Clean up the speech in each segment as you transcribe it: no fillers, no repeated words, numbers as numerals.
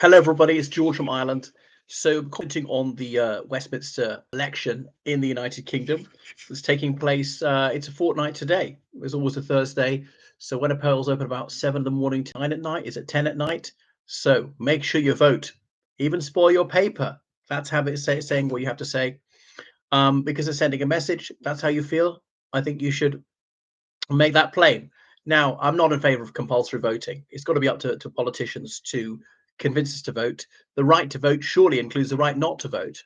Hello, everybody. It's George from Ireland. So, commenting on the Westminster election in the United Kingdom that's taking place. It's a fortnight today. It was always a Thursday. So, when a poll's open about 7 in the morning to 9 at night, is it 10 at night? So, make sure you vote. Even spoil your paper. That's how it's saying what you have to say. Because it's sending a message. That's how you feel. I think you should make that plain. Now, I'm not in favor of compulsory voting. It's got to be up to politicians to convince us to vote. The right to vote surely includes the right not to vote.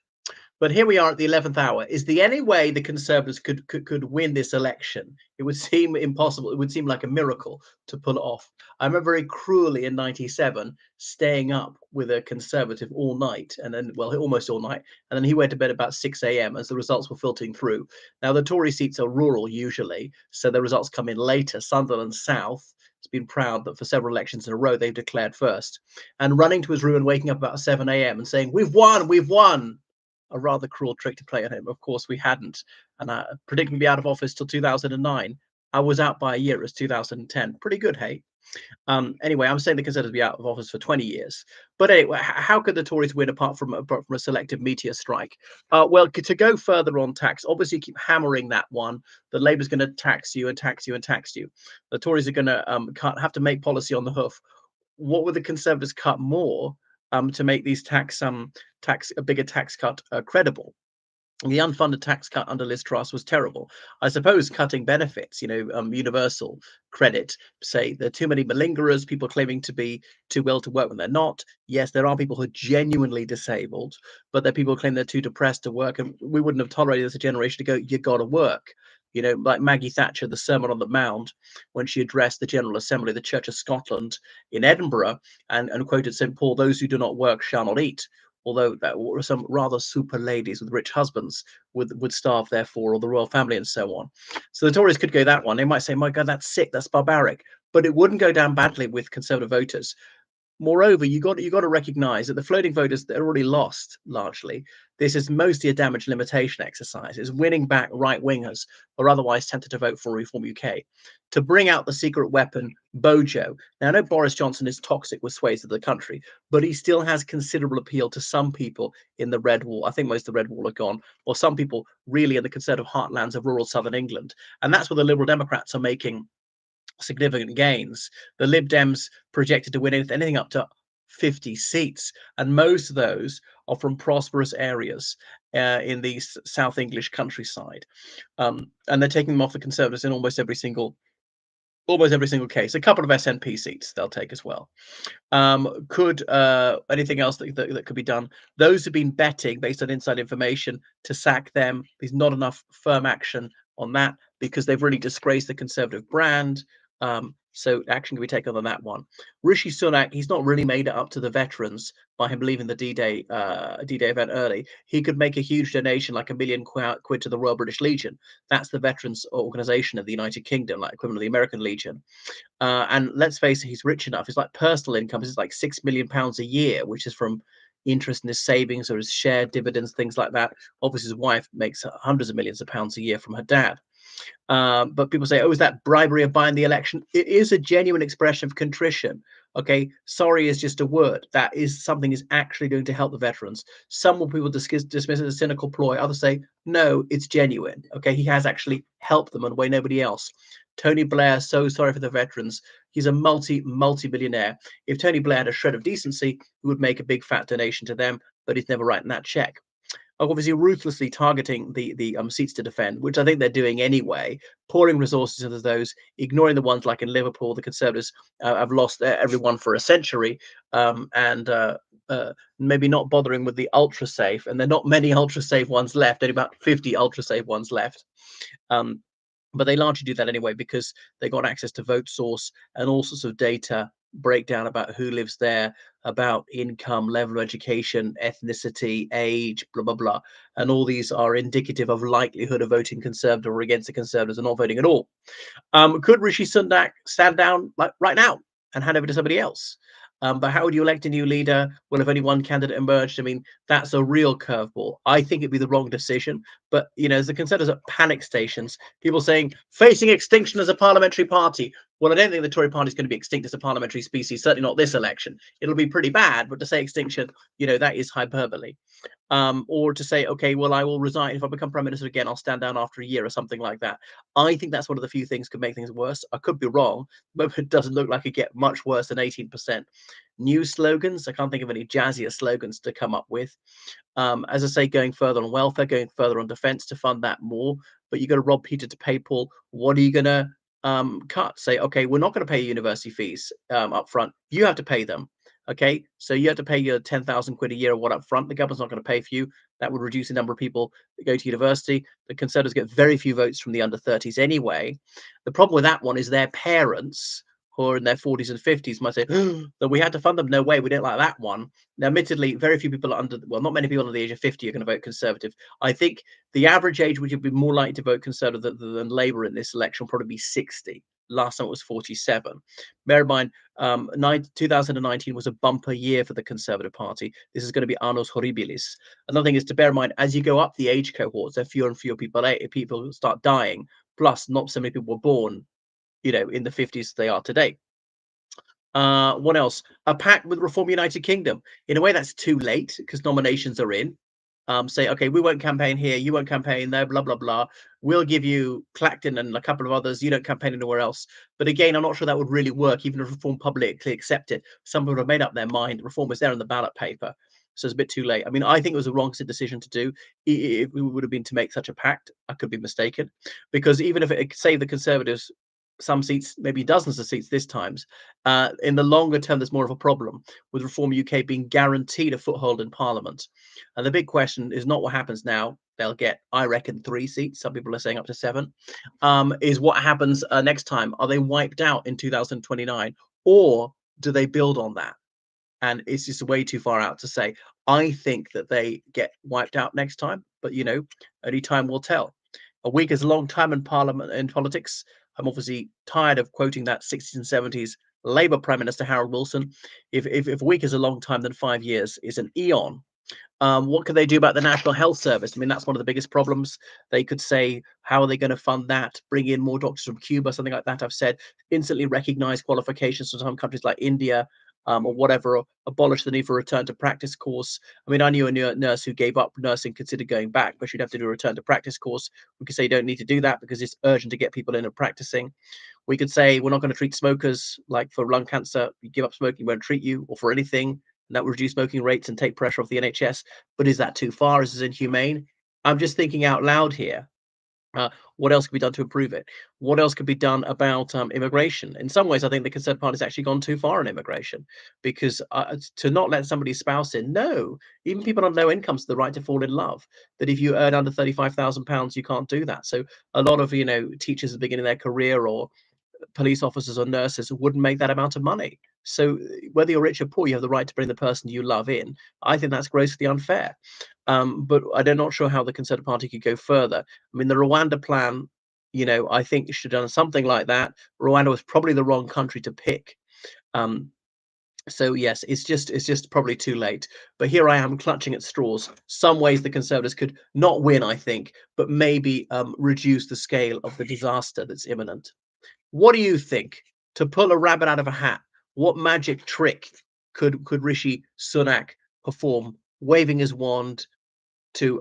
But here we are at the 11th hour. Is there any way the Conservatives could win this election? It would seem impossible. It would seem like a miracle to pull it off. I remember very cruelly in '97 staying up with a Conservative all night, and then, well, almost all night, and then he went to bed about 6 a.m. as the results were filtering through. Now, the Tory seats are rural usually, so the results come in later. Sunderland South has been proud that for several elections in a row they've declared first. And running to his room and waking up about 7 a.m. and saying, "We've won, we've won." A rather cruel trick to play on him. Of course, we hadn't. And predicting to be out of office till 2009, I was out by a year. It was 2010. Pretty good, hey? Anyway, I'm saying the Conservatives will be out of office for 20 years. But anyway, how could the Tories win apart from a selective meteor strike? Well, to go further on tax, obviously keep hammering that one. The Labour's going to tax you and tax you and tax you. The Tories are going to have to make policy on the hoof. What would the Conservatives cut more to make these a bigger tax cut credible? The unfunded tax cut under Liz Truss was terrible. I suppose cutting benefits, universal credit, say there are too many malingerers, people claiming to be too well to work when they're not. Yes, there are people who are genuinely disabled, but there are people who claim they're too depressed to work. And we wouldn't have tolerated as a generation to go, you got to work. Like Maggie Thatcher, the Sermon on the Mount, when she addressed the General Assembly of the Church of Scotland in Edinburgh and quoted St. Paul, "Those who do not work shall not eat." Although that were some rather super ladies with rich husbands would starve therefore, or the royal family and so on. So the Tories could go that one. They might say, my God, that's sick, that's barbaric. But it wouldn't go down badly with Conservative voters. Moreover, you got to recognise that the floating voters that are already lost largely. This is mostly a damage limitation exercise. It's winning back right wingers or otherwise tempted to vote for Reform UK to bring out the secret weapon, Bojo. Now, I know Boris Johnson is toxic with swathes of the country, but he still has considerable appeal to some people in the Red Wall. I think most of the Red Wall are gone, or some people really in the Conservative heartlands of rural southern England, and that's where the Liberal Democrats are making significant gains. The Lib Dems projected to win anything up to 50 seats, and most of those are from prosperous areas in the South English countryside, and they're taking them off the Conservatives in almost every single case. A couple of SNP seats they'll take as well. Could anything else that could be done? Those who've been betting based on inside information to sack them. There's not enough firm action on that because they've really disgraced the Conservative brand. So action can be taken on that one. Rishi Sunak, he's not really made it up to the veterans by him leaving the D-Day event early. He could make a huge donation, like £1 million quid to the Royal British Legion. That's the veterans organisation of the United Kingdom, like equivalent of the American Legion. And let's face it, he's rich enough. His like personal income is like £6 million a year, which is from interest in his savings or his shared dividends, things like that. Obviously, his wife makes hundreds of millions of pounds a year from her dad. But people say, oh, is that bribery of buying the election? It is a genuine expression of contrition. Okay, sorry is just a word. That is something is actually going to help the veterans. Some people dismiss it as a cynical ploy. Others say, no, it's genuine. Okay, he has actually helped them in a way nobody else. Tony Blair, so sorry for the veterans. He's a multi-billionaire. If Tony Blair had a shred of decency, he would make a big fat donation to them, but he's never writing that check. Obviously ruthlessly targeting the seats to defend, which I think they're doing anyway, pouring resources into those, ignoring the ones like in Liverpool. The Conservatives have lost everyone for a century, and maybe not bothering with the ultra safe, and there are not many ultra safe ones left, only about 50 ultra safe ones left. But they largely do that anyway because they got access to vote source and all sorts of data breakdown about who lives there, about income, level of education, ethnicity, age, blah, blah, blah. And all these are indicative of likelihood of voting Conservative or against the Conservatives or not voting at all. Could Rishi Sunak stand down like right now and hand over to somebody else? But how would you elect a new leader? Well, if only one candidate emerged, I mean, that's a real curveball. I think it'd be the wrong decision. But, as the Conservatives at panic stations, people saying, facing extinction as a parliamentary party. Well, I don't think the Tory party is going to be extinct as a parliamentary species, certainly not this election. It'll be pretty bad, but to say extinction, that is hyperbole. Or to say, okay, well, I will resign if I become prime minister again. I'll stand down after a year or something like that. I think that's one of the few things could make things worse. I could be wrong, but it doesn't look like it get much worse than 18%. New slogans, I can't think of any jazzier slogans to come up with. As I say, going further on welfare, going further on defence to fund that more. But you've got to rob Peter to pay Paul. What are you going to cut? Say, okay, we're not going to pay university fees up front. You have to pay them. Okay, so you have to pay your 10,000 quid a year or what up front. The government's not going to pay for you. That would reduce the number of people that go to university. The Conservatives get very few votes from the under 30s anyway. The problem with that one is their parents, who are in their 40s and 50s, might say that we had to fund them. No way, we don't like that one. Now, admittedly, very few people not many people under the age of 50 are going to vote Conservative. I think the average age which would be more likely to vote Conservative than Labour in this election will probably be 60. Last time it was 47. Bear in mind, 2019 was a bumper year for the Conservative Party. This is going to be annus horribilis. Another thing is to bear in mind, as you go up the age cohorts, there are fewer and fewer people start dying. Plus, not so many people were born, in the 50s they are today. What else? A pact with Reform United Kingdom. In a way, that's too late because nominations are in. Say, okay, we won't campaign here, you won't campaign there, blah, blah, blah. We'll give you Clacton and a couple of others. You don't campaign anywhere else. But again, I'm not sure that would really work, even if Reform publicly accepted. Some people have made up their mind. Reform is there in the ballot paper. So it's a bit too late. I mean, I think it was a wrong decision to do. If it would have been to make such a pact, I could be mistaken. Because even if it saved the Conservatives some seats, maybe dozens of seats this times, in the longer term, there's more of a problem with Reform UK being guaranteed a foothold in Parliament. And the big question is not what happens now. They'll get, I reckon, 3 seats. Some people are saying up to 7. Is what happens next time. Are they wiped out in 2029? Or do they build on that? And it's just way too far out to say. I think that they get wiped out next time. But, only time will tell. A week is a long time in Parliament, in politics. I'm obviously tired of quoting that 60s and 70s Labour Prime Minister Harold Wilson. If a week is a long time, then 5 years is an eon. What can they do about the National Health Service? I mean, that's one of the biggest problems. They could say, how are they going to fund that? Bring in more doctors from Cuba, something like that. I've said, instantly recognize qualifications from some countries like India, or whatever, or abolish the need for a return to practice course. I mean, I knew a nurse who gave up nursing, considered going back, but she'd have to do a return to practice course. We could say you don't need to do that because it's urgent to get people in and practicing. We could say we're not going to treat smokers, like for lung cancer, you give up smoking, we won't treat you, or for anything, and that will reduce smoking rates and take pressure off the NHS. But is that too far? Is this inhumane? I'm just thinking out loud here. What else could be done to improve it? What else could be done about immigration? In some ways, I think the Conservative Party has actually gone too far in immigration, because to not let somebody's spouse in, no, even people on low incomes have the right to fall in love. That if you earn under £35,000, you can't do that. So a lot of teachers at the beginning of their career, or police officers or nurses, wouldn't make that amount of money. So whether you're rich or poor, you have the right to bring the person you love in. I think that's grossly unfair. But I'm not sure how the Conservative Party could go further. I mean, the Rwanda plan, I think you should have done something like that. Rwanda was probably the wrong country to pick. So yes, it's just probably too late. But here I am clutching at straws. Some ways the Conservatives could not win, I think, but maybe reduce the scale of the disaster that's imminent. What do you think? To pull a rabbit out of a hat, what magic trick could Rishi Sunak perform, waving his wand to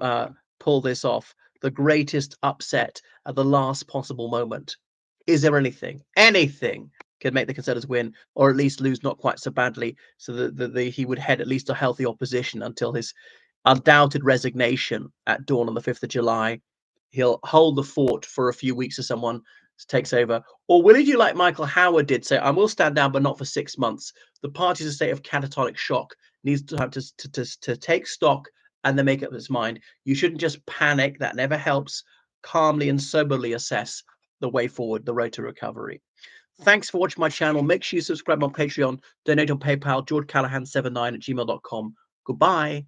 pull this off? The greatest upset at the last possible moment. Is there anything could make the Conservatives win, or at least lose not quite so badly, so that he would head at least a healthy opposition until his undoubted resignation at dawn on the 5th of July? He'll hold the fort for a few weeks as someone takes over. Or will he do like Michael Howard did, say, I will stand down, but not for 6 months? The party's a state of catatonic shock, needs to have to take stock and then make up its mind. You shouldn't just panic. That never helps. Calmly and soberly assess the way forward, the road to recovery. Thanks for watching my channel. Make sure you subscribe on Patreon, donate on PayPal, georgecallahan79@gmail.com. Goodbye.